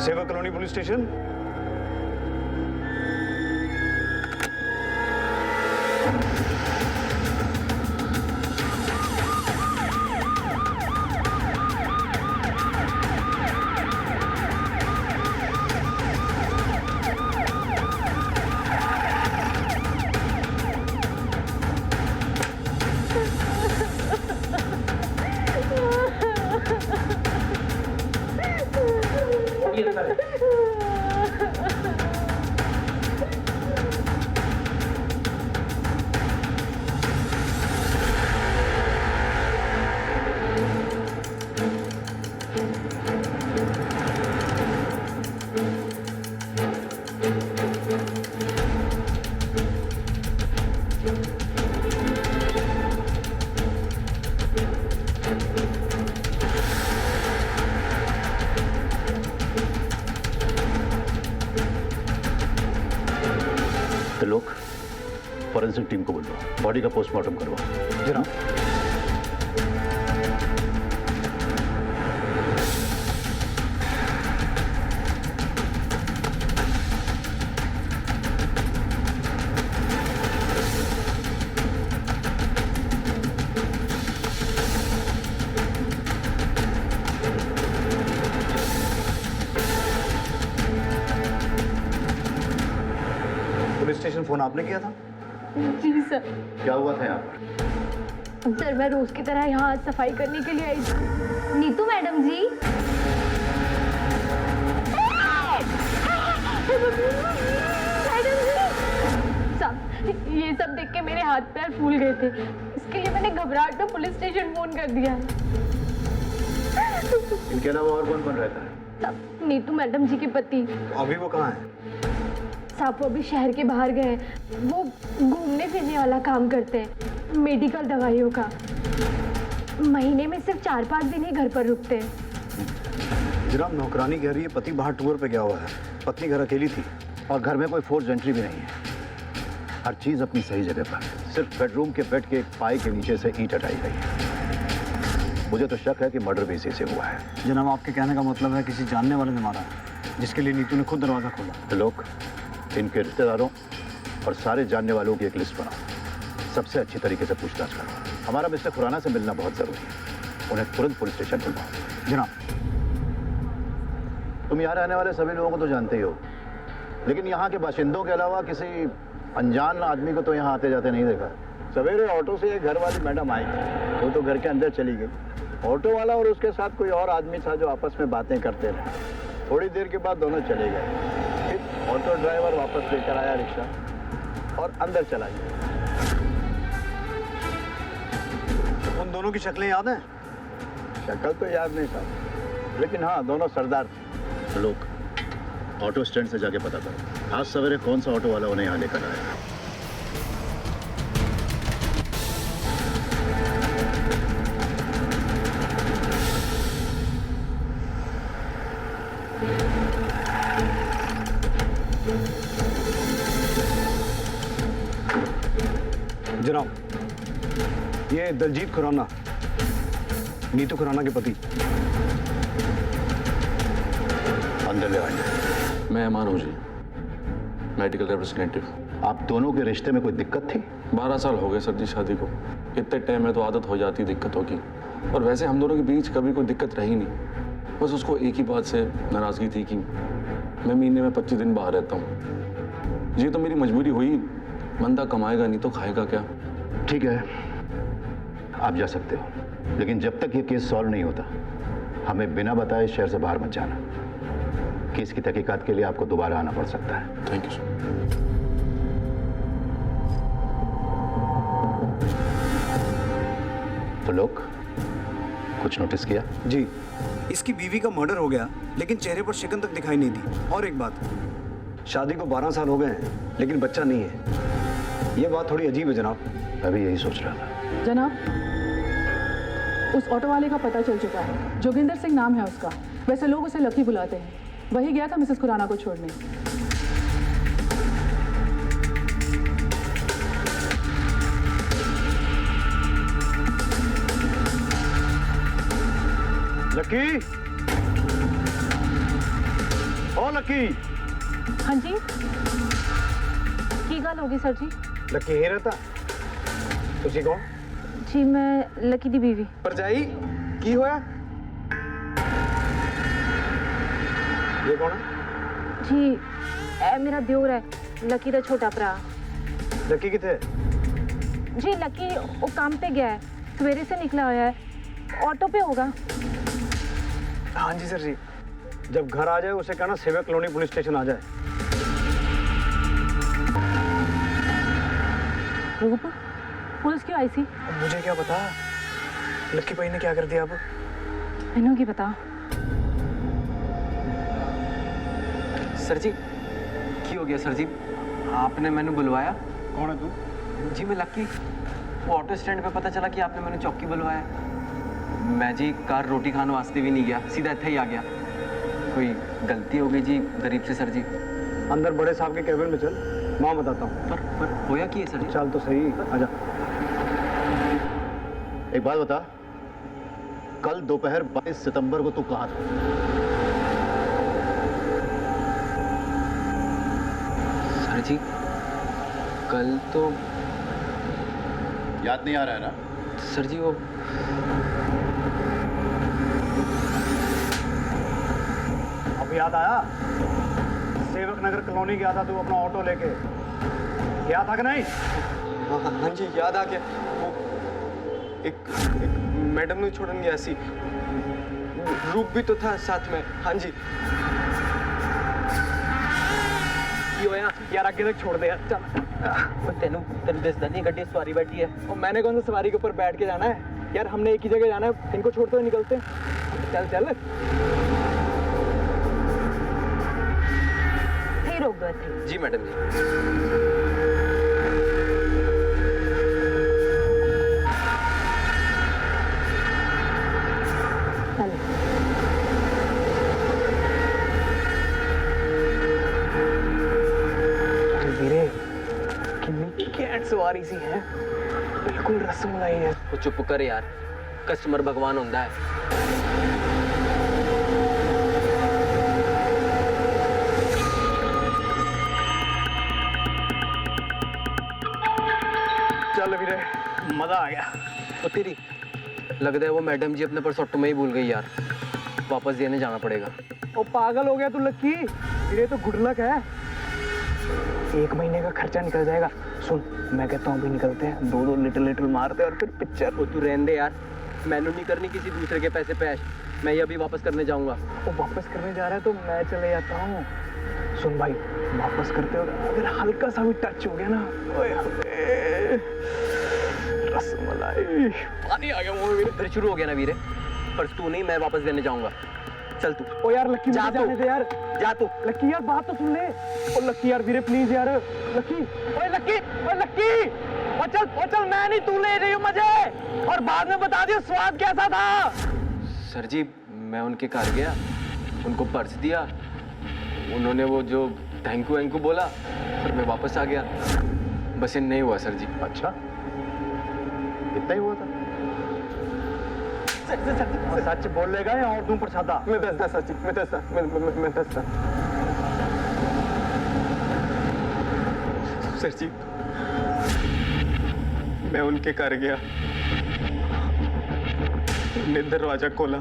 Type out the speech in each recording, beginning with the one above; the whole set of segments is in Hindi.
सेवा कॉलोनी पुलिस स्टेशन। लोग फॉरेंसिक टीम को बुलवाओ, बॉडी का पोस्टमार्टम करवाओ। जनाब। पुलिस स्टेशन फोन आपने किया था? जी सर। क्या हुआ था यहाँ पर? सर मैं रोज की तरह यहाँ सफाई करने के लिए आई थी। नीतू मैडम जी। मैडम जी। सब ये सब देख के मेरे हाथ पैर फूल गए थे, इसके लिए मैंने घबराहट में पुलिस स्टेशन फोन कर दिया। इनके अलावा और कौन कौन रहता है? सब नीतू मैडम जी के पति। अभी वो कहाँ है? साहब वो अभी शहर के बाहर गए हैं। वो घूमने फिरने वाला काम करते हैं, मेडिकल दवाइयों का। महीने में सिर्फ 4-5 दिन ही घर पर रुकते हैं। जनाब, नौकरानी कह रही है पति बाहर टूर पे गया हुआ है, पत्नी घर अकेली थी और घर में कोई फोर्स एंट्री भी नहीं है। हर चीज अपनी सही जगह पर है। सिर्फ बेडरूम के बेड के एक पाई के नीचे से ईंट हटाई गई है। मुझे तो शक है कि मर्डर भी इसी से हुआ है। जनाब, आपके कहने का मतलब है किसी जानने वाले ने मारा है, जिसके लिए नीतू ने खुद दरवाजा खोला। तो लोग इनके रिश्तेदारों और सारे जानने वालों की एक लिस्ट बनाओ, सबसे अच्छी तरीके से पूछताछ करो। हमारा मिस्टर खुराना से मिलना बहुत जरूरी है, उन्हें तुरंत पुलिस स्टेशन बुलवाओ। जनाब। तुम यहाँ रहने वाले सभी लोगों को तो जानते ही हो, लेकिन यहाँ के बाशिंदों के अलावा किसी अनजान आदमी को तो यहाँ आते जाते नहीं देखा। सवेरे ऑटो से एक घर वाली मैडम आई, वो तो घर के अंदर चली गई। ऑटो वाला और उसके साथ कोई और आदमी था जो आपस में बातें करते रहे। थोड़ी देर के बाद दोनों चले गए। फिर ऑटो ड्राइवर वापस लेकर आया रिक्शा और अंदर चला गया। उन दोनों की शक्लें याद हैं? शक्ल तो याद नहीं था, लेकिन हाँ दोनों सरदार थे। लोग ऑटो स्टैंड से जाके पता करो आज सवेरे कौन सा ऑटो वाला उन्हें यहाँ लेकर आया। जनाब, ये दलजीत खुराना, नीतू खुराना के पति। अंदर ले आएंगे। मैं अमान हूँ जी, मेडिकल रिप्रेजेंटेटिव। आप दोनों के रिश्ते में कोई दिक्कत थी? 12 साल हो गए सर जी शादी को। इतने टाइम में तो आदत हो जाती दिक्कतों की, और वैसे हम दोनों के बीच कभी कोई दिक्कत रही नहीं। बस उसको एक ही बात से नाराज़गी थी कि मैं महीने में 25 दिन बाहर रहता हूँ। ये तो मेरी मजबूरी हुई, बंदा कमाएगा नहीं तो खाएगा क्या। ठीक है, आप जा सकते हो, लेकिन जब तक ये केस सॉल्व नहीं होता हमें बिना बताए शहर से बाहर मत जाना। केस की तहकीकात के लिए आपको दोबारा आना पड़ सकता है। Thank you sir. तो लोग कुछ नोटिस किया? जी, इसकी बीवी का मर्डर हो गया, लेकिन चेहरे पर शिकन तक दिखाई नहीं दी। और एक बात, शादी को 12 साल हो गए हैं, लेकिन बच्चा नहीं है। ये बात थोड़ी अजीब है जनाब। मैं भी यही सोच रहा था। जनाब, उस ऑटो वाले का पता चल चुका है। जोगिंदर सिंह नाम है उसका। वैसे लोग उसे लकी बुलाते हैं। वही गया था मिसेस खुराना को छोड़ने। लकी, ओ लकी हाँ जी की गल होगी सर जी? लकी ही रहता तुसी कौन? जी मैं लकी दी बीवी। परजाई की होया? ये कौन है? जी ए मेरा दियोर है, लकी दा छोटा भरा। लकी किथे? जी लकी वो काम पे गया है, सवेरे से निकला हुआ है, ऑटो पे होगा। हाँ जी सर जी। जब घर आ जाए उसे कहना सेवा कॉलोनी पुलिस स्टेशन आ जाए। रूप पुलिस क्यों आई सी? अब मुझे क्या पता लक्की भाई ने क्या कर दिया अब। मैनू की पता। सर जी की हो गया सर जी? आपने मैंने बुलवाया? कौन है तू? जी मैं लक्की। वो ऑटो स्टैंड पे पता चला कि आपने मैंने चौकी बुलवाया। मैं जी कार रोटी खाने वास्ते भी नहीं गया, सीधा इतना ही आ गया। कोई गलती हो गई जी गरीब से सर जी। अंदर बड़े साहब के कैबिन में चल, मैं बताता हूँ। पर होया की है सर जी? चल तो सही, आजा। एक बात बता, कल दोपहर 22 सितंबर को तू कहाँ था? सर जी कल तो याद नहीं आ रहा है ना? सर जी वो अब याद आया? सेवक नगर कॉलोनी गया था तू अपना ऑटो लेके, गया था कि नहीं? हाँ जी याद आ गया। वो एक मैडम ने छोड़न गया सी, रूप भी तो था साथ में। हाँ जी की होया? यार आगे तक छोड़ दे यार, चल। तेनू दसदा नहीं गड्डी सवारी बैठी है। और मैंने कौन सा सवारी के ऊपर बैठ के जाना है यार, हमने एक ही जगह जाना है, इनको छोड़ते हुए निकलते हैं। चल चल। थे रोक गए थे। जी मैडम जी। चल वीरे कितनी कैट सवारी सी है, बिल्कुल रसमलाई है। वो चुप कर यार, कस्टमर भगवान होता है। चल वीरे मजा आ गया। वो तेरी लगता है वो मैडम जी अपने पर्स ऑटो में ही भूल गई यार, वापस देने जाना पड़ेगा। ओ पागल हो गया तू लक्की, वीरे तो गुड लक है, 1 महीने का खर्चा निकल जाएगा। सुन मैं कहता हूँ अभी निकलते हैं, 2-2 लिटिल मारते हैं और फिर पिक्चर। वो तू रहने दे यार, मैंने नहीं करनी किसी दूसरे के पैसे पे ऐश। मैं ये अभी वापस करने जाऊंगा। वो वापस करने जा रहा है तो मैं चले जाता हूँ। सुन भाई, वापस करते हो अगर हल्का सा भी टच हो गया ना, ओए होए, रसमलाई, पानी आ गया मुंह में मेरे। फिर शुरू हो गया ना वीरे, पर तू नहीं, मैं वापस देने जाऊंगा। चल तू। ओ यार लक्की जा मुझे तू। जाने दे यार, जा तू। लक्की यार बात तो सुन ले। ओ लक्की यार वीरे प्लीज यार, लक्की, ओए लक्की, ओए लक्की, ओ चल मैं नहीं, तू ले रही हूँ मुझे, और बाद में बता दियो स्वाद कैसा था। सर जी मैं उनके घर गया, उनको पर्स दिया, उन्होंने वो जो थैंक यू बोला, और मैं वापस आ गया। बस ये नहीं हुआ सर जी। अच्छा, इतना ही हुआ था? और सच बोलेगा या और दूं प्रसादा? मैं दसदा सच्ची, मैं दसदा सर जी, मैं उनके घर गया, उन्होंने दरवाजा खोला,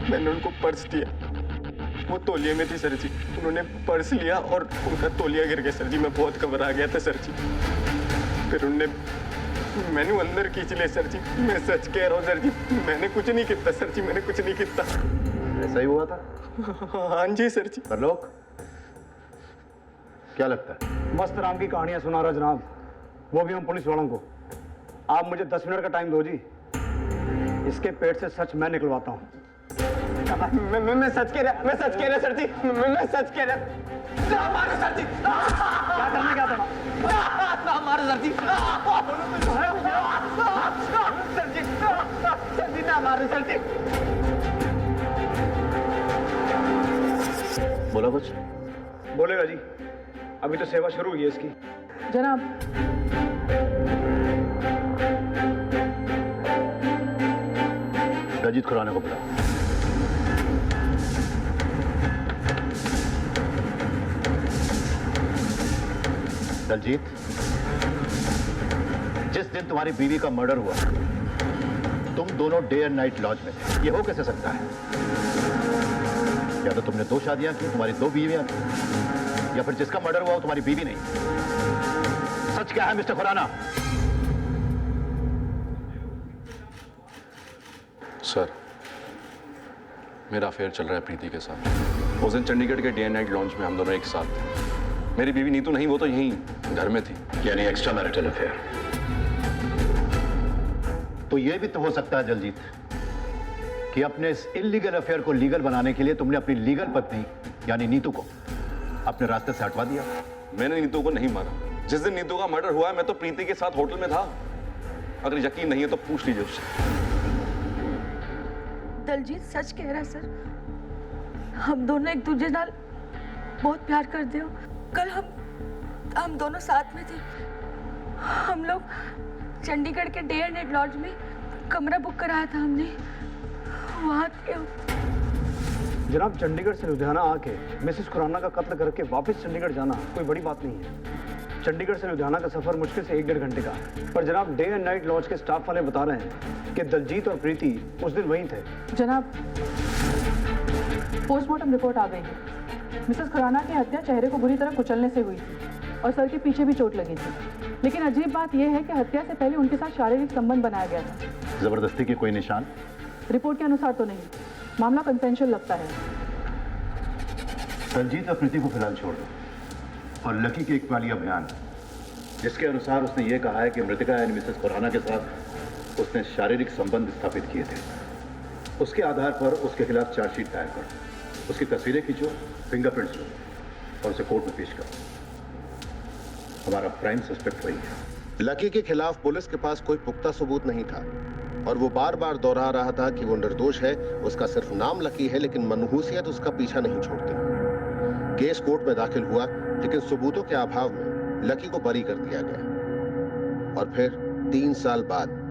मैंने उनको पर्स दिया, वो तौलिए में थी सर जी, उन्होंने पर्स लिया और उनका तौलिया गिर गया सर जी, मैं बहुत घबरा गया था सर जी। फिर उनने मैंने अंदर खींच लिया सर जी, मैं सच कह रहा हूँ सर जी, मैंने कुछ नहीं किया सर जी, मैंने कुछ नहीं किया। ऐसा ही हुआ था? हाँ जी सर जी। पर लोग क्या लगता है? मस्त राम की कहानियां सुना रहा जनाब, वो भी हम पुलिस वालों को। आप मुझे 10 मिनट का टाइम दो जी, इसके पेट से सच मैं निकलवाता हूँ। मैं सच कह रहा सर जी, मैं सच कह रहा। ना मारो सर जी, क्या करना क्या था? ना मारो सर जी, सर जी ना मारो सर जी। बोला कुछ? बोलेगा जी, अभी तो सेवा शुरू हुई है इसकी। जनाब रजीत खुराना को बुला। दलजीत, जिस दिन तुम्हारी बीवी का मर्डर हुआ तुम दोनों डे एंड नाइट लॉज में थे। ये हो कैसे सकता है? या तो तुमने 2 शादियां की, तुम्हारी 2 बीवियां थी, या फिर जिसका मर्डर हुआ वो तुम्हारी बीवी नहीं। सच क्या है मिस्टर खुराना? सर, मेरा अफेयर चल रहा है प्रीति के साथ। उस दिन चंडीगढ़ के डे एंड नाइट लॉन्च में हम दोनों एक साथ थे। मेरी बीवी नीतू नहीं, वो तो यहीं घर में थी। यानी एक्स्ट्रा मैरिटल अफेयर। तो ये भी तो हो सकता है दलजीत कि अपने इस इलीगल अफेयर को लीगल बनाने के लिए तुमने अपनी लीगल पत्नी यानी नीतू को अपने रास्ते से हटवा दिया। मैंने नीतू को नहीं मारा। जिस दिन नीतू का मर्डर हुआ मैं तो प्रीति के साथ होटल में था। अगर यकीन नहीं है तो पूछ लीजिए उससे। दलजीत सच कह रहा है सर। हम दोनों एक दूसरे नाल बहुत प्यार करते हो। कल हम दोनों साथ में थे। हम लोग चंडीगढ़ के डे एंड नाइट लॉज में कमरा बुक कराया था हमने। वहाँ थे। जनाब, चंडीगढ़ से लुधियाना आके मिसेस खुराना का कत्ल करके वापस चंडीगढ़ जाना कोई बड़ी बात नहीं है। चंडीगढ़ से लुधियाना का सफर मुश्किल से 1-1.5 घंटे का। पर जनाब, डे एंड नाइट लॉज के स्टाफ वाले बता रहे हैं कि दलजीत और प्रीति उस दिन वहीं थे। जनाब, पोस्टमार्टम रिपोर्ट आ गई है। मिसेस खुराना की हत्या चेहरे को बुरी तरह कुचलने से हुई थी और सर के पीछे भी चोट लगी थी। लेकिन अजीब बात यह है कि हत्या से पहले उनके साथ शारीरिक संबंध बनाया गया था। जबरदस्ती के कोई निशान? रिपोर्ट के अनुसार तो नहीं। मामला कंसेंशुअल लगता है। दलजीत और प्रीति को फिलहाल छोड़ दो और लकी के एक वाली अभियान, जिसके अनुसार उसने ये कहा है कि मृतका यानी मिसेस खुराना के साथ उसने शारीरिक संबंध स्थापित किए थे, उसके आधार पर उसके खिलाफ चार्जशीट दायर करो, उसकी तस्वीरें खींचो, फिंगरप्रिंट्स लो और उसे कोर्ट में पेश करो। हमारा प्राइम सस्पेक्ट वही है। लकी के खिलाफ पुलिस के पास कोई पुख्ता सबूत नहीं था और वो बार बार दोहरा रहा था कि वो निर्दोष है। उसका सिर्फ नाम लकी है, लेकिन मनहूसियत उसका पीछा नहीं छोड़ती। केस कोर्ट में दाखिल हुआ, लेकिन सबूतों के अभाव में लकी को बरी कर दिया गया और फिर 3 साल बाद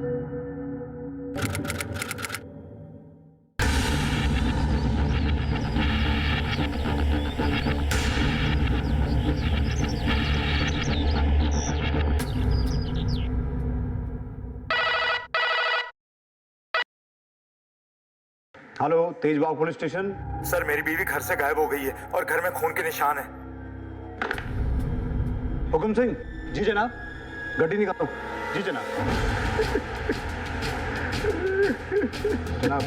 हेलो, तेजबाग पुलिस स्टेशन। सर, मेरी बीवी घर से गायब हो गई है और घर में खून के निशान है। हुकुम सिंह। जी जनाब। गड्डी निकालो। जी जनाब। जनाब,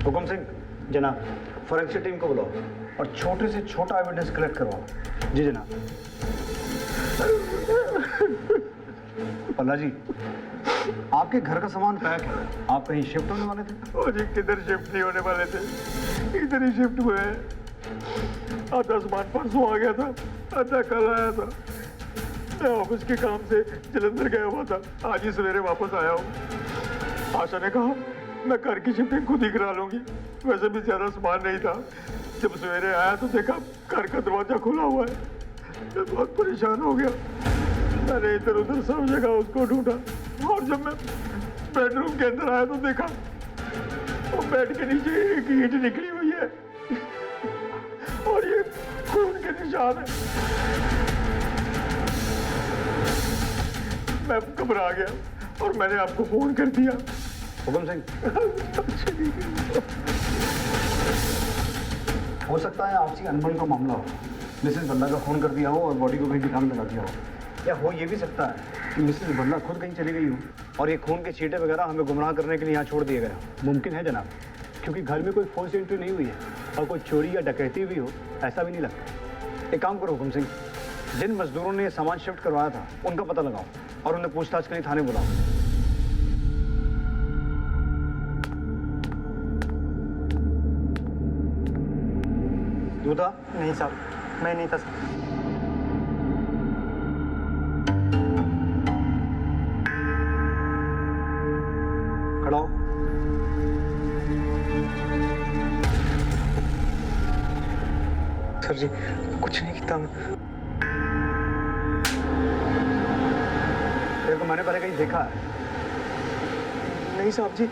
हुकुम सिंह। जनाब, फॉरेंसिक टीम को बुलाओ और छोटे से छोटा एविडेंस कलेक्ट करवाओ। जी जनाब। पल्ला जी, आपके घर का सामान पैक है, आप कहीं शिफ्ट होने वाले थे? ओ जी, किधर शिफ्ट नहीं होने वाले थे, इधर ही शिफ्ट हुए हैं। आधा सामान परसों आ गया था, आधा कल आया था। मैं ऑफिस के काम से जलंधर गया हुआ था, आज ही सवेरे वापस आया हूँ। आशा ने कहा मैं घर की शिफ्टिंग खुद ही करा लूंगी। वैसे भी ज्यादा सामान नहीं था। जब सवेरे आया तो देखा घर का दरवाजा खुला हुआ है। मैं बहुत परेशान हो गया। मैंने इधर उधर सब जगह उसको ढूंढा और जब मैं बेडरूम के अंदर आया तो देखा वो बेड के नीचे एक ईंट निकली हुई है और ये खून के निशान है। मैं घबरा गया और मैंने आपको फोन कर दिया। हुकुम सिंह, हो सकता है आपसी अनबन का मामला हो। मिसेस बल्ला का खून कर दिया हो और बॉडी को कहीं ठिकाने लगा दिया हो। या हो ये भी सकता है कि मिसेस बल्ला खुद कहीं चली गई हो और ये खून के छींटे वगैरह हमें गुमराह करने के लिए यहाँ छोड़ दिए गए हो। मुमकिन है जनाब, क्योंकि घर में कोई फोर्स एंट्री नहीं हुई है और कोई चोरी या डकैती भी हो, ऐसा भी नहीं लगता। एक काम करो हुकुम सिंह, जिन मजदूरों ने सामान शिफ्ट करवाया था उनका पता लगाओ और उन्हें पूछताछ के लिए थाने बुलाओ। नहीं साहब, मैं नहीं था सर। सर जी कुछ नहीं किया मैं। तेरे को मैंने पहले कहीं देखा है? नहीं साहब जी,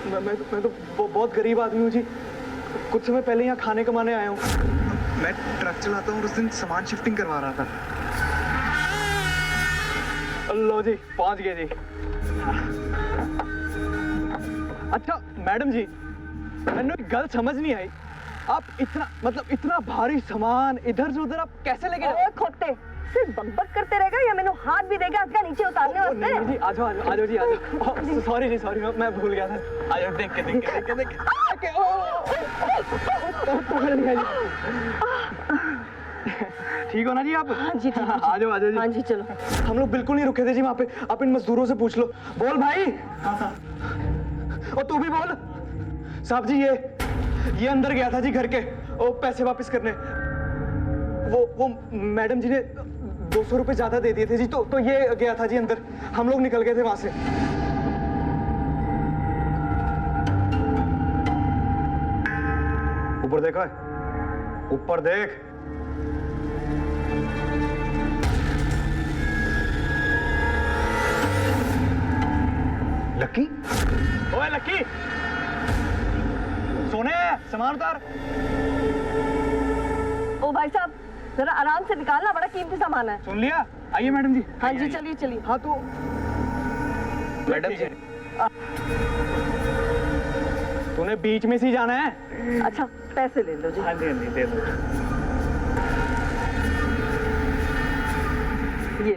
मैं तो बहुत गरीब आदमी हूँ जी। कुछ समय पहले यहाँ खाने कमाने आया हूँ। मैं ट्रक चलाता हूँ और उस दिन सामान शिफ्टिंग करवा रहा था। लो जी पहुँच गए जी। अच्छा मैडम जी, मैंने एक गल समझ नहीं आई, आप इतना भारी सामान इधर से उधर आप कैसे लेके ओए खोते, सिर्फ बकबक करते रहेगा या मैंने हाथ भी देगा इसका नीचे उतारने वास्ते? नहीं जी, आ जाओ जी, आ जाओ। सॉरी जी, सॉरी, मैं भूल गया था। आ जाओ, देख के पकड़ लिया जी। ठीक हो ना जी आप? हाँ जी, ठीक है। आ जाओ जी। हाँ जी चलो। हम लोग बिल्कुल नहीं रुके थे जी वहाँ पे। आप इन मजदूरों से पूछ लो। बोल भाई। और तू भी बोल। साहब जी ये अंदर गया था जी घर के पैसे वापस करने। वो मैडम जी ने 200 रुपए ज्यादा दे दिए थे जी, तो ये गया था जी अंदर। हम लोग निकल गए थे वहां से। ऊपर देखा है? ऊपर देख। लक्की? ओए लक्की, सोने सामान उतार। ओ भाई साहब जरा आराम से निकालना, बड़ा कीमती सामान है। सुन लिया? आइए मैडम जी। हाँ जी चलिए चलिए। हाँ तो मैडम जी, तूने बीच में से ही जाना है। अच्छा पैसे ले लो जी। हाँ जी दे दो। ये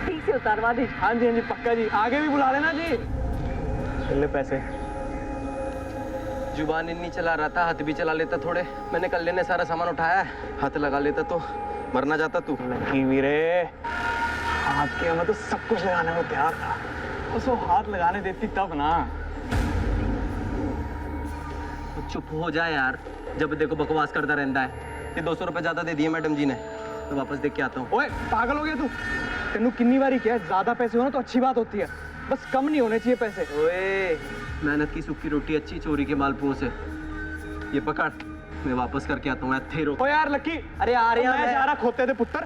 ठीक से उतारवा दीजिए। हाँ जी पक्का जी। आगे भी बुला लेना जी। ले पैसे। जुबान इन्नी चला रहा था, हाथ भी चला लेता थोड़े। मैंने कल लेने सारा सामान उठाया है, हाथ लगा लेता तो मर ना जाता तू। लकी वीरे, आपके मैं तो सब कुछ लगाने को तैयार था, बस वो हाथ लगाने देती तब ना। तो चुप हो जा यार, जब देखो बकवास करता रहता है। ये 200 रुपए ज्यादा दे दिए मैडम जी ने, तो वापस देख के आता हूँ। ओए पागल हो गया तू? तेनू कितनी बारी किया, ज्यादा पैसे हो ना तो अच्छी बात होती है, बस कम नहीं होने चाहिए पैसे। ओए मेहनत की सूखी रोटी अच्छी, चोरी के मालपुओं से। ये पकड़, मैं वापस करके आता हूँ। थे रो। ओ यार लक्की, अरे आ रहे हैं, जा रहा खोते थे पुत्र।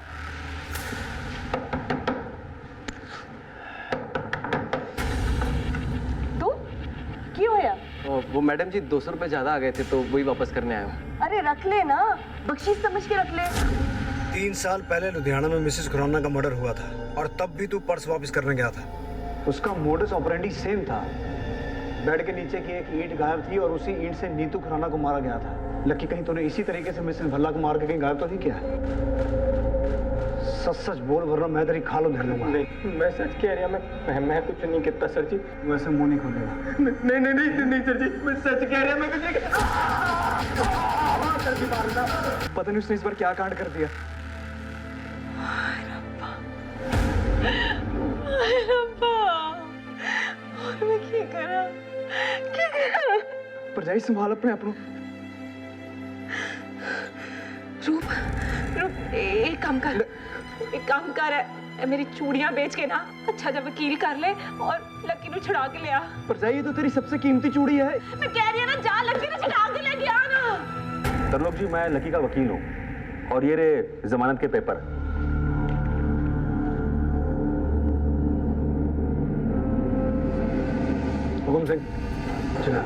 तू क्यों है? वो मैडम जी 200 रुपए ज्यादा आ गए थे, तो वही वापस करने आया हूँ। अरे रख ले ना, बख्शीश समझ के रख ले। 3 साल पहले लुधियाना में मिसेस खुराना का मर्डर हुआ था और तब भी तू पर्स वापस करने गया था। उसका मोडस ऑपरेंडी सेम था। बेड के नीचे की एक ईंट गायब थी और उसी ईंट से नीतू खुराना को मारा गया था। लकी कहीं तूने इसी तरीके से मिसेस भल्ला को मार के कहीं गायब तो नहीं किया? सच सच बोल वरना मैं तेरी खालो धर लूंगा। नहीं मैं सच कह रहा, मैं कुछ नहीं कहता सर जी। वैसे मुंह नहीं खोलेगा। नहीं सर जी, मैं सच कह रहा, मैं कुछ नहीं कहता। पता नहीं उसने इस बार क्या कांड कर दिया। मैं क्या करा? परजाई संभाल अपने आप को। रूप एक काम कर मेरी चूड़ियां बेच के ना अच्छा जब वकील कर ले और लकी नु छुड़ा के ले आ। परजाई ये तो तेरी सबसे कीमती चूड़ी है। मैं कह रही हूं ना, जा लकी नु छुड़ा के लेके आ ना। तरलोक जी, मैं लकी का वकील हूँ और ये रे जमानत के पेपर। हुकुम सिंह चला।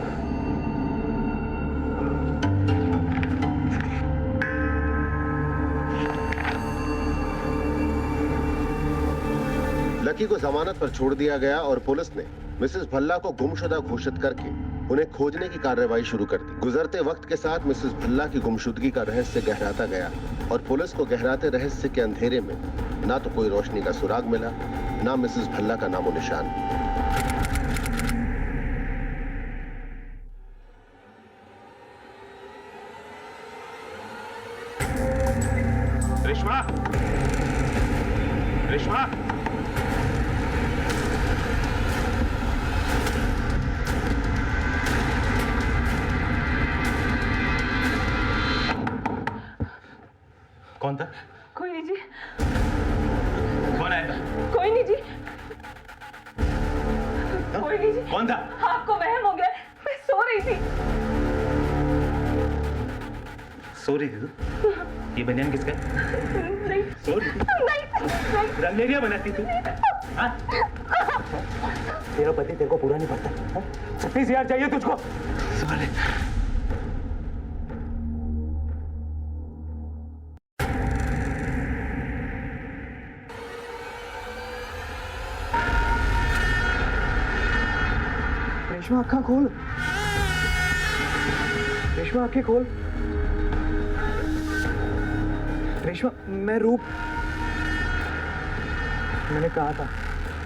लकी को जमानत पर छोड़ दिया गया और पुलिस ने मिसेस भल्ला को गुमशुदा घोषित करके उन्हें खोजने की कार्रवाई शुरू कर दी। गुजरते वक्त के साथ मिसेस भल्ला की गुमशुदगी का रहस्य गहराता गया और पुलिस को गहराते रहस्य के अंधेरे में ना तो कोई रोशनी का सुराग मिला, ना मिसेस भल्ला का नामो निशान। रिश्वा, रिश्वा, कौन था? कोई नहीं जी। कौन आया था? कोई नहीं जी। कोई नहीं जी। कौन था? आपको वहम हो गया, मैं सो रही थी। सो रही थी तू? ये बनियान किसका है? सो रही थी? रंगेरिया बनाती तू? हाँ? तेरा पति तेरे को पूरा नहीं पड़ता? 36,000 चाहिए तुझको? साले। रेशमा आँखें खोल, रेशमा आँखें खोल। रेशमा, मैं रूप, मैंने कहा था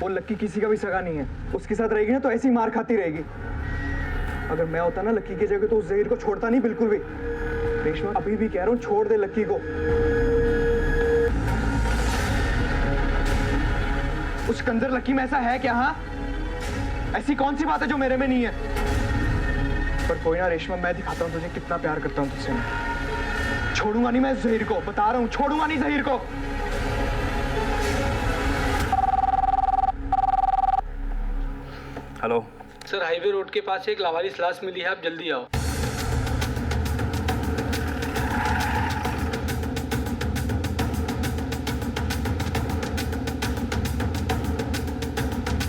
वो लक्की किसी का भी सगा नहीं है। उसके साथ रहेगी ना तो ऐसी मार खाती रहेगी। अगर मैं होता ना लक्की की जगह तो उस जहीर को छोड़ता नहीं बिल्कुल भी। रेशमा अभी भी कह रहा हूँ छोड़ दे लक्की को। उस कंजर लक्की में ऐसा है क्या? हाँ, ऐसी कौन सी बात है जो मेरे में नहीं है? पर कोई ना रेशमा, मैं दिखाता हूँ तुझे कितना प्यार करता हूँ तुझसे। मैं छोड़ूंगा नहीं, मैं जहीर को बता रहा हूँ, छोड़ूंगा नहीं जहीर को। हेलो सर, हाईवे रोड के पास एक लावारिस लाश मिली है, आप जल्दी आओ।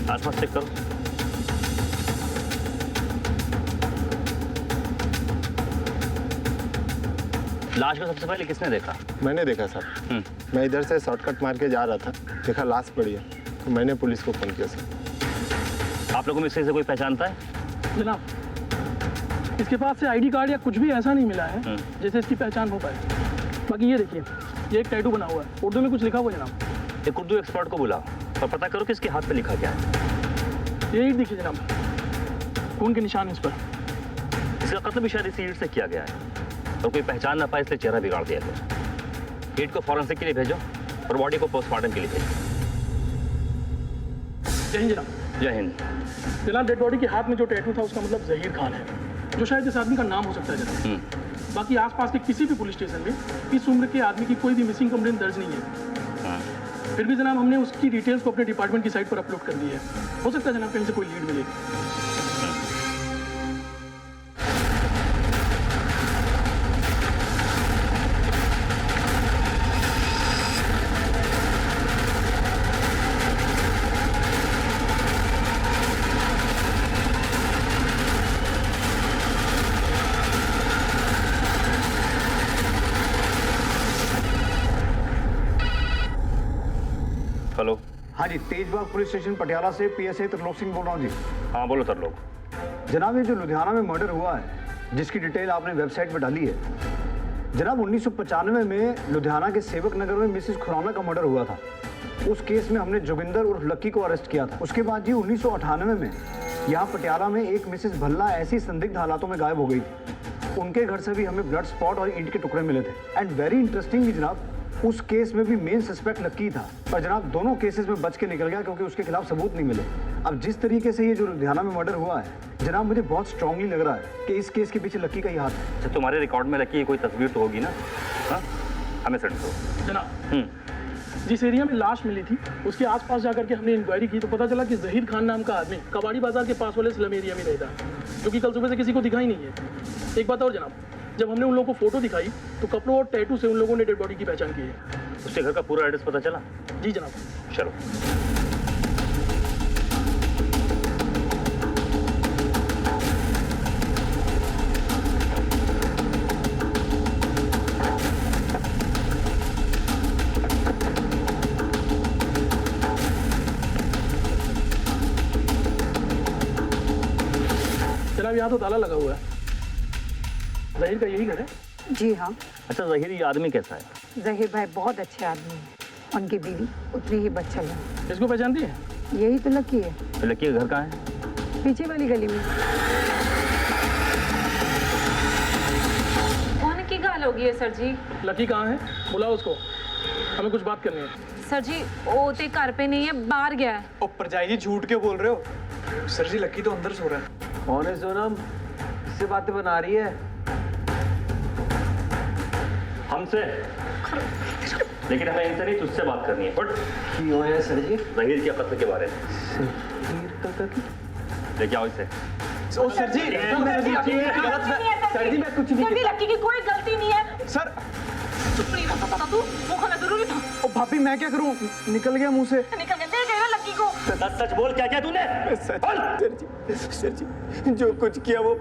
आसपास चेक करो। लाश को सबसे पहले किसने देखा? मैंने देखा सर। मैं इधर से शॉर्टकट मार के जा रहा था, देखा लाश पड़ी है तो मैंने पुलिस को फोन किया सर। आप लोगों में से कोई पहचानता है? जनाब, इसके पास से आईडी कार्ड या कुछ भी ऐसा नहीं मिला है जैसे इसकी पहचान हो पाए। बाकी ये देखिए, ये एक टैटू बना हुआ है, उर्दू में कुछ लिखा हुआ है जनाब। एक उर्दू एक्सपर्ट को बुलाओ और पता करो कि इसके हाथ पे लिखा क्या है। यही देखिए जनाब, खून के निशान इस पर। इसका कत्ल भी शायद इसी ईंट से किया गया है और कोई पहचान ना पाए इसलिए चेहरा बिगाड़ दिया गया। ईंट को फॉरेंसिक के लिए भेजो और बॉडी को पोस्टमार्टम के लिए भेजो। जय हिंद जनाब। जय हिंद। जनाब, डेड बॉडी के हाथ में जो टैटू था उसका मतलब जहीर खान है, जो शायद इस आदमी का नाम हो सकता है जनाब। बाकी आसपास के किसी भी पुलिस स्टेशन में इस उम्र के आदमी की कोई भी मिसिंग कंप्लेंट दर्ज नहीं है। फिर भी जनाब हमने उसकी डिटेल्स को अपने डिपार्टमेंट की साइट पर अपलोड कर दी है। हो सकता है जनाब कहीं से कोई लीड मिले। हेलो। हाँ जी, तेजबाग पुलिस स्टेशन पटियाला से पीएसआई त्रिलोक सिंह बोल रहा हूँ जी। हाँ बोलो तरलोक। जनाब, ये जो लुधियाना में मर्डर हुआ है जिसकी डिटेल आपने वेबसाइट पर डाली है, जनाब 1995 में लुधियाना के सेवक नगर में मिसेस खुराना का मर्डर हुआ था। उस केस में हमने जोगिंदर उर्फ लक्की को अरेस्ट किया था। उसके बाद जी 1998 में यहाँ पटियाला में एक मिसेस भल्ला ऐसी संदिग्ध हालातों में गायब हो गई थी। उनके घर से भी हमें ब्लड स्पॉट और ईंट के टुकड़े मिले थे। एंड वेरी इंटरेस्टिंगली जनाब, उस केस में भी मेन सस्पेक्ट लक्की था, पर जनाब दोनों केसेस में बच के निकल गया क्योंकि उसके खिलाफ सबूत नहीं मिले। अब जिस तरीके से ये जो लुधियाना में मर्डर हुआ है जनाब, मुझे बहुत स्ट्रांगली लग रहा है कि इस केस के पीछे लक्की का ही हाथ है। अच्छा, तुम्हारे रिकॉर्ड में लक्की की कोई तस्वीर तो होगी ना? हाँ, हमें सेंड करो। जनाब, जिस एरिया में लाश मिली थी उसके आसपास जाकर के हमने इंक्वायरी की तो पता चला कि जहीर खान नाम का आदमी कबाड़ी बाजार के पास वाले स्लम एरिया में रहता है, जो कि कल सुबह से किसी को दिखा ही नहीं है। एक बात और जनाब, जब हमने उन लोगों को फोटो दिखाई तो कपड़ों और टैटू से उन लोगों ने डेड बॉडी की पहचान की है। उसके घर का पूरा एड्रेस पता चला? जी जनाब। चलो। जनाब, यहाँ तो ताला लगा हुआ है। जहीर का यही घर है? जी हाँ। अच्छा, जहीर ये आदमी कैसा है? जहीर भाई बहुत अच्छे आदमी हैं। उनकी बीवी उतनी ही बच्चल है। इसको पहचानती है? यही तो लकी है। तो लक्की का घर कहाँ है? पीछे वाली गली में। कौन की गाल होगी है सर जी? लकी कहाँ है? बुलाओ उसको, हमें कुछ बात करनी है। सर जी, वो ते घर पे नहीं है, बाहर गया है। ऊपर जाइए, झूठ क्यों बोल रहे हो? सर जी, लक्की तो अंदर सो रहा है। कौन है सोनम? इससे बातें बना रही है? हमसे? लेकिन हमें इनसे नहीं, तुझसे बात करनी है। बट क्यों है सर जी? जहीर के कत्ल के बारे में। लेके आओ इसे। सर जी, मैं कुछ नहीं। लक्की की कोई गलती नहीं है, सर नहीं सकता था तू, वो खाना जरूरी था। ओ भाभी मैं क्या करूं, निकल गया मुंह से। निकल गया, दे गया लक्की को। सच सच बोल, क्या किया तूने? सर जी जो कुछ किया वो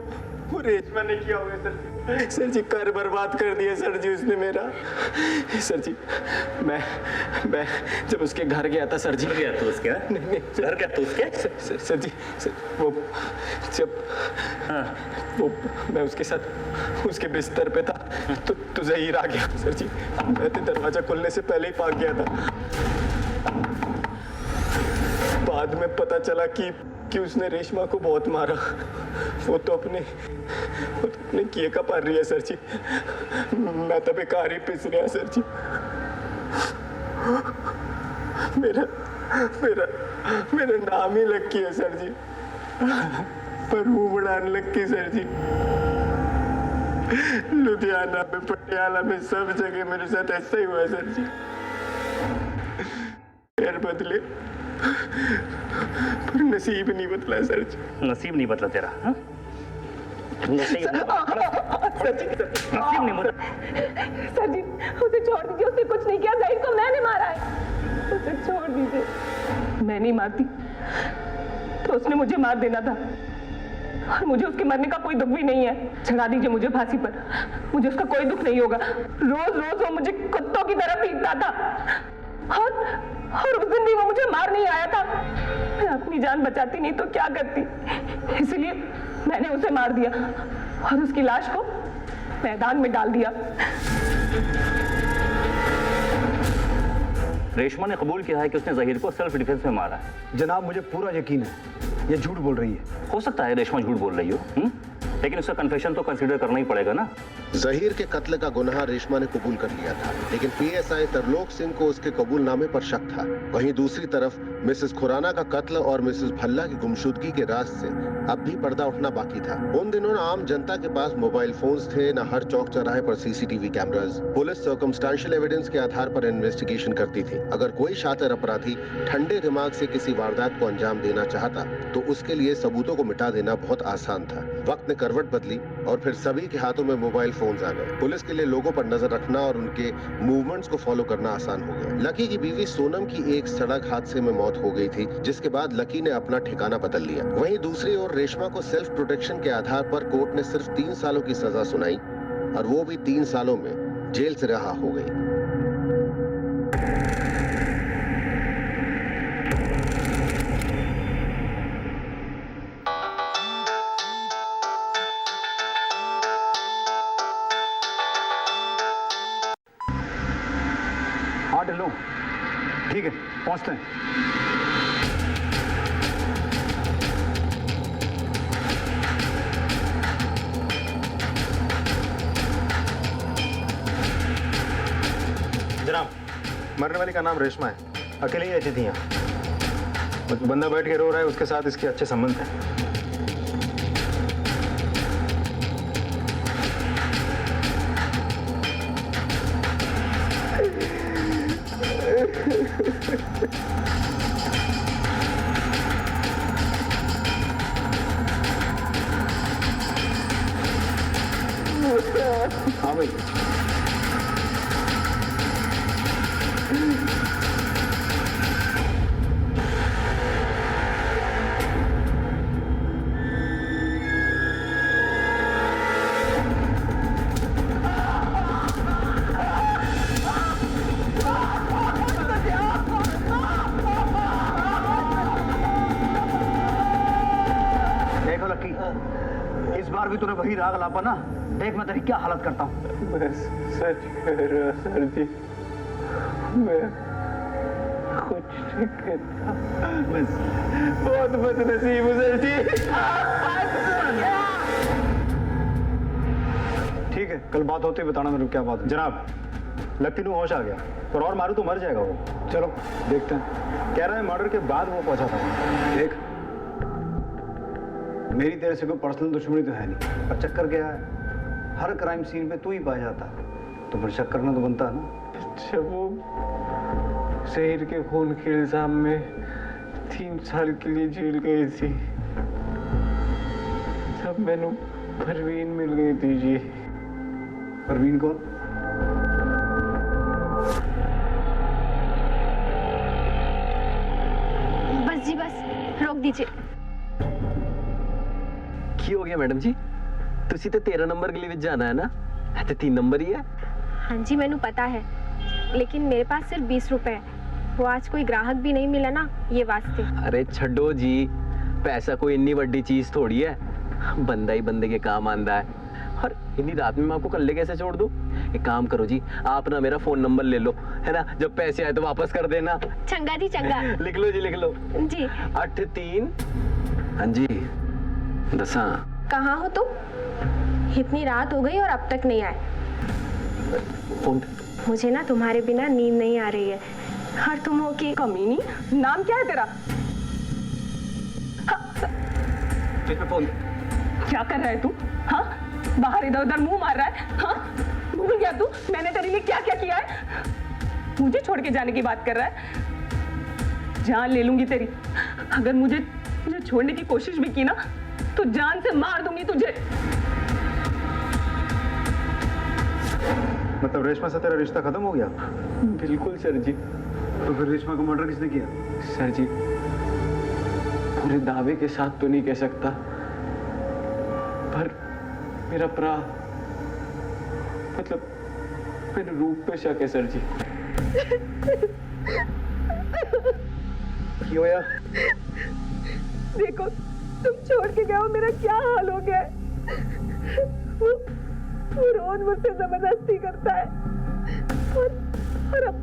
रेशमा ने किया होगा सर जी कर बर्बाद कर दिया सर जी उसने मेरा। सर जी मैं जब उसके घर गया था सर जी। गया तू उसके? नहीं घर गया तू उसके? सर जी वो जब वो मैं उसके साथ उसके बिस्तर पे था तो जहीर आ गया सर जी। मैं तो दरवाजा खुलने से पहले ही भाग गया था। बाद में पता चला कि उसने रेशमा को बहुत मारा। वो तो अपने किए का पार रही है सर जी। मैं तो बेकार ही पिस रहा सर जी। मेरा नाम ही लक्की है सर जी, पर वो बड़ान लक्की सर जी। लुधियाना में, पटियाला में, सब जगह मेरे साथ ऐसा ही हुआ है सर जी। पैर बदले पर नसीब नहीं बदला सर जी। नसीब नहीं बदला तेरा? हाँ? नसीब नहीं बदला। सर जी उसे छोड़ दीजिए, उसने कुछ नहीं किया, ज़हीर को मैंने मारा है, उसे छोड़ दीजिए। मैं नहीं मारती तो उसने मुझे मार देना था, और मुझे उसके मरने का कोई दुख भी नहीं है। चढ़ा दीजिए मुझे फांसी पर, मुझे उसका कोई दुख नहीं होगा। रोज रोज वो मुझे कुत्तों की तरह पीटता था, और उस दिन भी वो मुझे मार नहीं आया था। मैं अपनी जान बचाती नहीं तो क्या करती, इसलिए मैंने उसे मार दिया और उसकी लाश को मैदान में डाल दिया। रेशमा ने कबूल किया है कि उसने ज़हीर को सेल्फ डिफेंस में मारा है। जनाब मुझे पूरा यकीन है, ये झूठ बोल रही है। हो सकता है रेशमा झूठ बोल रही हो, लेकिन उसका कन्फेशन तो कंसीडर करना ही पड़ेगा ना। ज़हीर के कत्ल का गुनाह रेशमा ने कबूल कर लिया था, लेकिन पीएसआई तरलोक सिंह को उसके कबूलनामे पर शक था। वहीं दूसरी तरफ मिसेस खुराना का कत्ल और मिसेस भल्ला की गुमशुदगी के राज से अब भी पर्दा उठना बाकी था। उन दिनों आम जनता के पास मोबाइल फोन्स थे, न हर चौक चौराहे पर CCTV cameras. Police circumstantial evidence के आधार पर इन्वेस्टिगेशन करती थी। अगर कोई शातिर अपराधी ठंडे दिमाग से किसी वारदात को अंजाम देना चाहता तो उसके लिए सबूतों को मिटा देना बहुत आसान था। वक्त ने करवट बदली और फिर सभी के हाथों में मोबाइल फोन्स आ गए। पुलिस के लिए लोगों पर नजर रखना और उनके मूवमेंट्स को फॉलो करना आसान हो गया। लकी की बीवी सोनम की एक सड़क हादसे में मौत हो गई थी, जिसके बाद लकी ने अपना ठिकाना बदल लिया। वहीं दूसरी ओर रेशमा को सेल्फ प्रोटेक्शन के आधार पर कोर्ट ने सिर्फ 3 सालों की सजा सुनाई, और वो भी 3 सालों में जेल से रिहा हो गई। हाँ ढिल्लो, ठीक है पहुंचते हैं। जनाब, मरने वाली का नाम रेशमा है, अकेले ही रहती थी यहाँ। और जो बंदा बैठ के रो रहा है उसके साथ इसके अच्छे संबंध हैं। हाँ भाई, देखो लक्की, इस बार भी तूने वही राग लापा ना। देख मैं तेरी क्या हालत करता हूँ। बस सच कह रहा सर जी, मैं कुछ नहीं करता, बस बहुत बदनसीब हूँ सर जी। ठीक है, कल बात होती है बताना मेरे को क्या बात है। जनाब, लक्की को होश आ गया, और मारू तो मर जाएगा वो। चलो देखते हैं। कह रहा है मर्डर के बाद वो पहुंचा था। देख, मेरी तेरे से कोई पर्सनल दुश्मनी तो है नहीं, पर चक्कर क्या है, हर क्राइम सीन पे तू ही पाया जाता है, तो फिर शक करना तो बनता है ना। जब वो ज़हीर के खून के इल्जाम में 3 साल के लिए जेल गई थी, तब मैंने परवीन मिल गई थी जी। परवीन कौन? दीजिए। की हो गया मैडम जी? तुसी तो 13 नंबर गली विच जाना है ना? तो 3 नंबर ही है। हाँ जी मैनू पता है, लेकिन मेरे पास सिर्फ 20 रुपए है। वो आज कोई ग्राहक भी नहीं मिला ना, ये वास्ते। अरे छड्डो जी, पैसा कोई इतनी बड़ी चीज थोड़ी है, बंदा ही बंदे के काम आंदा है। और इतनी रात में मैं आपको कल्ले कैसे छोड़ दूं? एक काम करो जी, आप ना मेरा फोन नंबर ले लो, है ना? जब पैसे आए तो वापस कर देना। चंगा जी चंगा। लिख लो जी, लिख लो जी। 83। हाँ जी, दसा। कहाँ हो तुम? इतनी रात हो गई और अब तक नहीं आए। फोन। मुझे ना तुम्हारे बिना नींद नहीं आ रही है। और तुम हो कि कमीनी, नाम क्या है तेरा? फोन। क्या कर रहा है तू? हाँ, बाहर इधर उधर मुंह मार रहा है। हाँ, भूल गया तू मैंने तेरे लिए क्या क्या किया है? मुझे छोड़ के जाने की बात कर रहा है? जान ले लूंगी तेरी। अगर मुझे छोड़ने की कोशिश भी की ना, तो जान से मार दूंगी तुझे। मतलब रेशमा से तेरा रिश्ता खत्म हो गया? बिल्कुल सर जी। तो फिर रेशमा का मर्डर किसने किया? सर जी, पूरे दावे के साथ तो नहीं कह सकता, पर मेरा भरा, मतलब मेरे रूप पे शक है सर जी। क्यों होया? देखो, तुम छोड़ के गए हो, मेरा क्या हाल हो गया है। वो रोज मुझसे जबरदस्ती करता है, और अब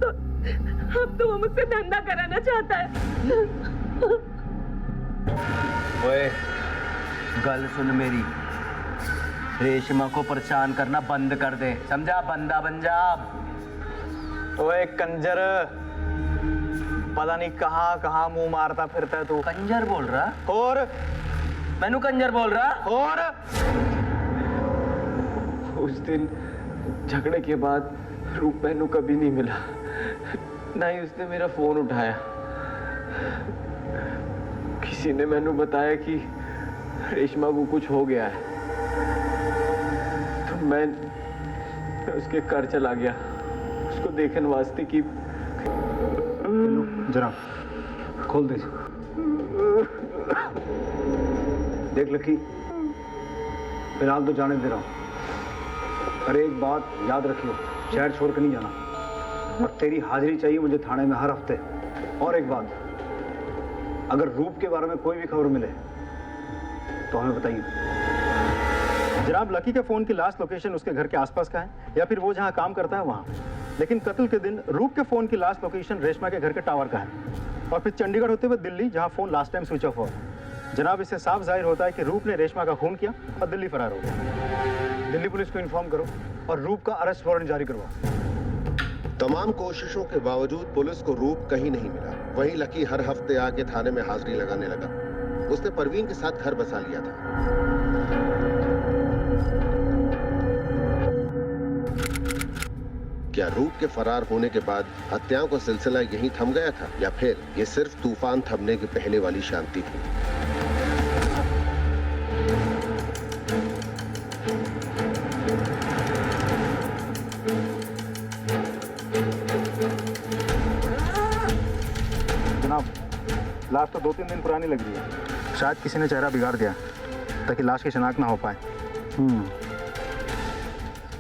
तो वो मुझसे धंधा कराना चाहता है। ओए, गल सुन मेरी, रेशमा को परेशान करना बंद कर दे, समझा? बंदा बन जा। ओए कंजर, पता नहीं कहाँ मुंह मारता फिरता है तू। कंजर बोल रहा? और मैनू कंजर बोल रहा? और उस दिन झगड़े के बाद रूप मैनू कभी नहीं मिला, ना ही उसने मेरा फोन उठाया। किसी ने मैनू बताया कि रेशमा को कुछ हो गया है, तो मैं उसके घर चला गया, उसको देखने वास्ते कि जरा खोल दे। देख लकी, फिलहाल तो जाने दे रहा हूं, पर एक बात याद रखियो, शहर छोड़ के नहीं जाना, और तेरी हाजिरी चाहिए मुझे थाने में हर हफ्ते। और एक बात, अगर रूप के बारे में कोई भी खबर मिले तो हमें बताइए। जनाब, लकी के फोन की लास्ट लोकेशन उसके घर के आसपास का है, या फिर वो जहां काम करता है वहां। लेकिन कत्ल के दिन रूप के फोन की लास्ट लोकेशन रेशमा के घर के टावर का है, और फिर चंडीगढ़ होते हुए दिल्ली, जहां phone last time switch off हुआ। जनाब, इससे साफ जाहिर होता है कि रूप ने रेशमा का खून किया और दिल्ली फरार हो गया। दिल्ली पुलिस को इन्फॉर्म करो और रूप का अरेस्ट वारंट जारी करवाओ। तमाम कोशिशों के बावजूद पुलिस को रूप कहीं नहीं मिला। वहीं लकी हर हफ्ते आके थाने में हाजिरी लगाने लगा। उसने परवीन के साथ घर बसा लिया था। क्या रूप के फरार होने के बाद हत्याओं का सिलसिला यहीं थम गया था, या फिर ये सिर्फ तूफान थमने के पहले वाली शांति थी? जनाब, लाश तो 2-3 दिन पुरानी लग रही है। शायद किसी ने चेहरा बिगाड़ दिया ताकि लाश की शिनाख्त ना हो पाए।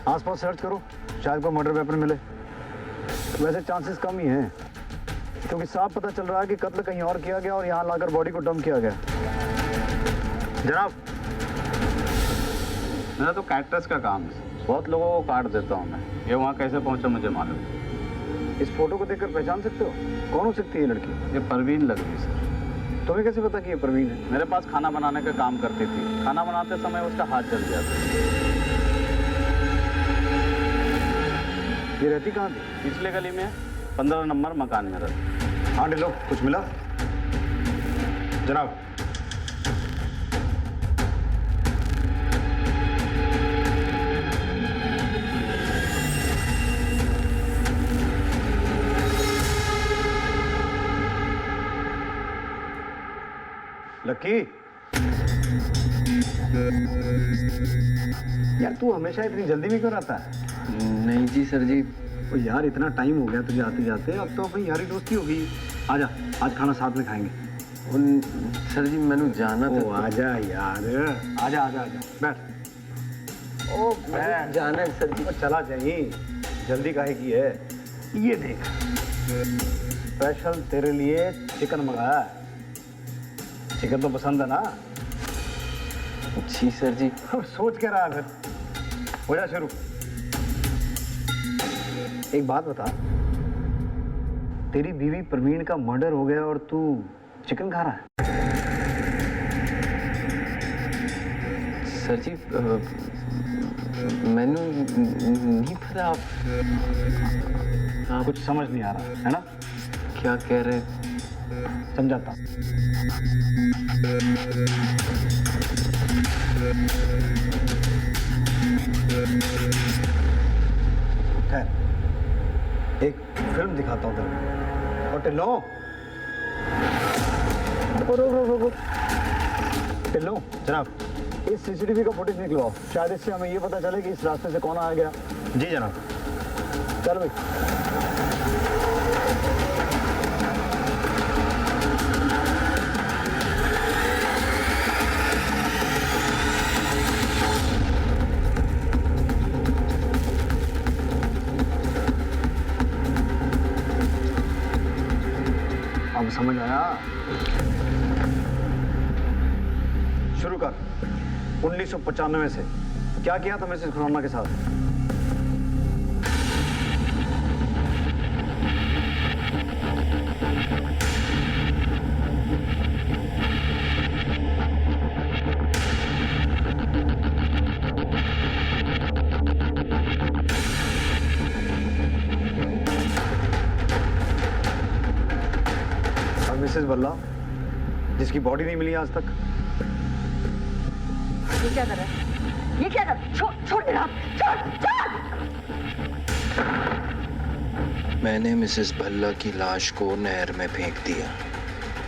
आसपास सर्च करो, शायद कोई मर्डर वेपन मिले। वैसे चांसेस कम ही हैं, क्योंकि साफ पता चल रहा है कि कत्ल कहीं और किया गया और यहाँ लाकर बॉडी को डंप किया गया। जनाब, मेरा तो कैक्टस का काम है, बहुत लोगों को काट देता हूँ मैं। ये वहाँ कैसे पहुँचा मुझे मालूम। इस फोटो को देखकर पहचान सकते हो कौन हो सकती है ये लड़की? ये परवीन लग रही सर। तुम्हें कैसे पता कि ये परवीन है? मेरे पास खाना बनाने का काम करती थी, खाना बनाते समय उसका हाथ जल गया था। ये रहती कहाँ थी? पिछले गली में 15 नंबर मकान में रहती। हाँ लो, कुछ मिला? जनाब, लकी, यार तू हमेशा इतनी जल्दी में क्यों आता है? नहीं जी सर जी। ओ यार, इतना टाइम हो गया तुझे आते जाते, अब तो अपनी यारी दोस्ती हो गई। आजा, आज खाना साथ में खाएंगे। सर जी मैंने जाना था। ओ आजा यार, आजा आजा आजा, बैठ। ओ बैठ। जाना है सर जी। चला जाइए, जल्दी काहे की है। ये देख, स्पेशल तेरे लिए चिकन मंगाया है। चिकन तो पसंद है ना? जी सर जी। सोच के रहा है फिर, हो जा शुरू। एक बात बता, तेरी बीवी प्रवीण का मर्डर हो गया और तू चिकन खा रहा है? सर जी मैंने नहीं पता। आप कुछ समझ नहीं आ रहा है ना? क्या कह रहे? समझाता। एक फिल्म दिखाता हूँ तेरे। और टिल्लो, टिल्लो जनाब, इस सीसीटीवी का फुटेज निकलवाओ। शायद इससे हमें ये पता चले कि इस रास्ते से कौन आ गया। जी जनाब। चल भाई। अब समझ आया? शुरू कर। 1995 से क्या किया था मिसेस खुराना के साथ? और मिसेस बल्ला, जिसकी बॉडी नहीं मिली आज तक? ये क्या कर रहा है? ये क्या कर? छोड़ दे, छोड़। मैंने मिसेस भल्ला की लाश को नहर में फेंक दिया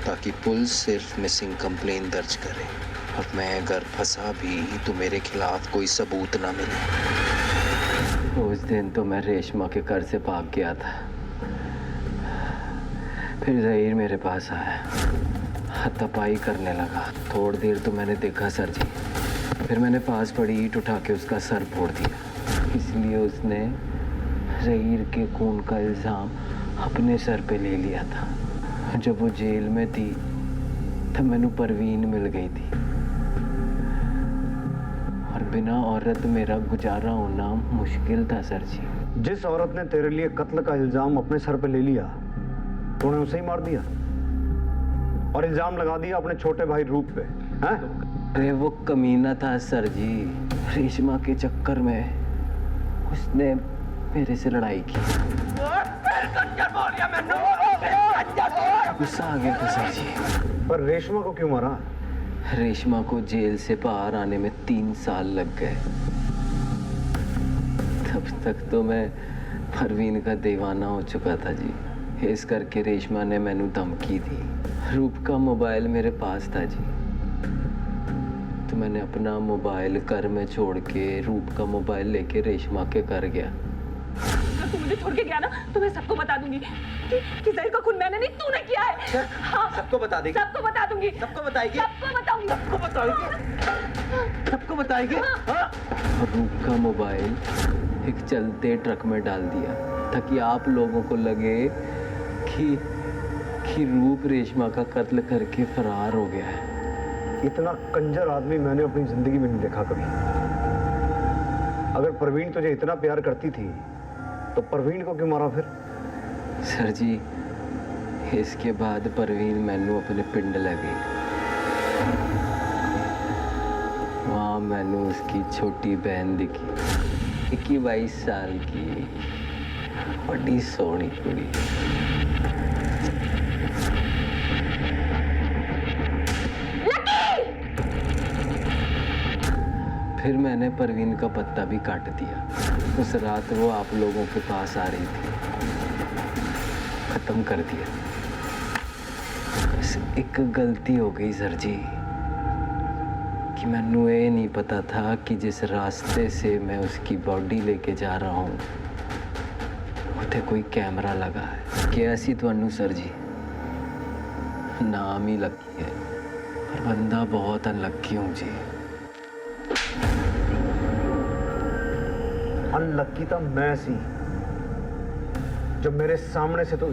ताकि पुलिस सिर्फ मिसिंग कंप्लेन दर्ज करे, और मैं अगर फंसा भी तो मेरे खिलाफ कोई सबूत ना मिले। उस दिन तो मैं रेशमा के घर से भाग गया था। फिर जहीर मेरे पास आया, हाथापाई करने लगा। थोड़ी देर तो मैंने देखा सर जी, फिर मैंने पास पड़ी ईंट उठा के उसका सर फोड़ दिया। इसलिए उसने जहीर के खून का इल्ज़ाम अपने सर पे ले लिया था। जब वो जेल में थी तब मैंने परवीन मिल गई थी, और बिना औरत मेरा गुजारा होना मुश्किल था सर जी। जिस औरत ने तेरे लिए कत्ल का इल्जाम अपने सर पे ले लिया, तूने उसे ही मार दिया और इल्जाम लगा दिया अपने छोटे भाई रूप पे, हैं? अरे वो कमीना था सर जी। रेशमा के चक्कर में उसने मेरे से लड़ाई की। गुस्सा आ गया था सर जी। पर रेशमा को क्यों मारा? रेशमा को जेल से बाहर आने में 3 साल लग गए। तब तक तो मैं परवीन का दीवाना हो चुका था जी। इस करके रेशमा ने मैनू धमकी दी। रूप का मोबाइल मेरे पास था जी, तो मैंने अपना मोबाइल घर में छोड़ के रूप का मोबाइल लेके रेशमा के घर गया। अगर तू मुझे छोड़ के गया ना तो मैं सबको बता दूंगी कि जहीर का खून मैंने नहीं, तूने किया है। हाँ, सबको बता देगी। सबको बता दूंगी। सबको बताएगी। सबको बताऊंगी। सबको बताएगी। सबको बताएगी। हाँ। रूप का मोबाइल एक चलते ट्रक में डाल दिया ताकि आप लोगों को लगे कि रूप रेशमा का कत्ल करके फरार हो गया है। इतना कंजर आदमी मैंने अपनी जिंदगी में नहीं देखा कभी। अगर परवीन तुझे इतना प्यार करती थी तो परवीन को क्यों मारा फिर? सर जी, इसके बाद परवीन मैनू अपने पिंड ले गई। वहाँ मैनू उसकी छोटी बहन दिखी, 21-22 साल की, बड़ी सोहनी कुड़ी। फिर मैंने परवीन का पत्ता भी काट दिया। उस रात वो आप लोगों के पास आ रही थी, खत्म कर दिया। बस एक गलती हो गई सर जी कि मैनू ये नहीं पता था कि जिस रास्ते से मैं उसकी बॉडी लेके जा रहा हूँ उते कोई कैमरा लगा है। क्या सी तुहानू सर जी, नाम ही लकी है पर बंदा बहुत अनलक्की हूँ जी। अनलक्की तो मैं सी, जब मेरे सामने से तो